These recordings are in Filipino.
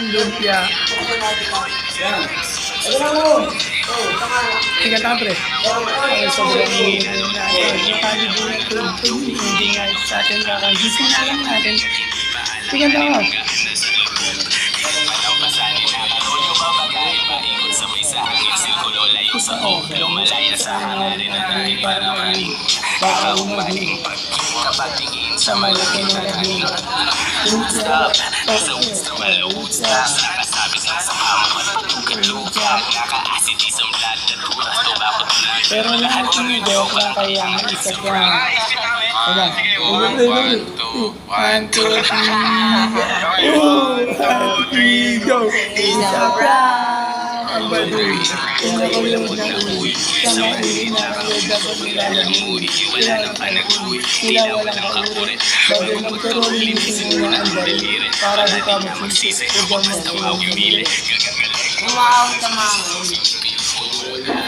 lumpia. Tiga tabre. Ay, sobrang hihina natin. Nakali din na tubig. Hindi nga sa atin kakagising na lang natin. Tiga tabre. Sa oklo, malaya sa hangarin at tayo para maling. Baka umaling pagtingin sa malaki na naging. Don't stop, sa woods na malawoods na. Nakasabit na sa hamon at patugan lupa. Naka-acidic ang blood at turas to bakot na. Pero lahat ng joke lang kaya ang isa ka. Wala. 1, 2, 3, go! Isa ka! Ang baduy, inakulong na uwi, sa maili na kayo dapat nilalamuri, wala ng panaguwi, tila walang kauri, bago magkaroon linisin mo ang daliri, para di ka magsisi, huwag mo tumawimili. Umawag ka mga.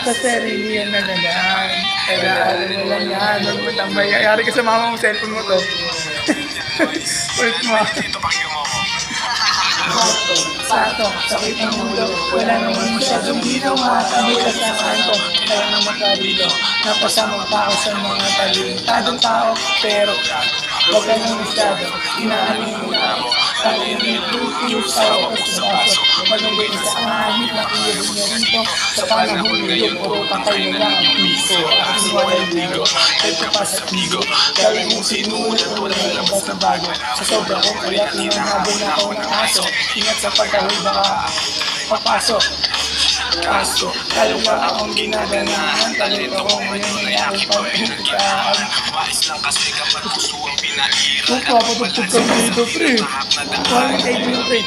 Kasi rin yan nagandaan, kaya alam mo lang yan, huwag mo tambay, ayari ka sa mama mo, cellphone mo to. Wait mo. Sato, sakit ang mundo, wala naman masyadong ginawa, kami kasama ko, kaya na makarilo, napasamang tao sa mga talintadong tao, pero wag ka nang masyado, inaamin mo na ako, tayo yung sa baso, malungay sa ahit na iyong niya rito, sa panahon ngayon, puro patay na lang ang piso, aking walang ligo, ito pa sa tigo, gawin mong sinulat, wala labas na bago, sa sobrang kong kaya pinanabon na ako ng aso, ingat sa pagkahul baka papasok. Kaso, kalma akong ginaganahan, talento ko ngayon ay aking pagpuputaan. Wais lang kasi kapag gusto ang pinahirap. Kung papatugtog ka dito, pre. Walang kayo, pre.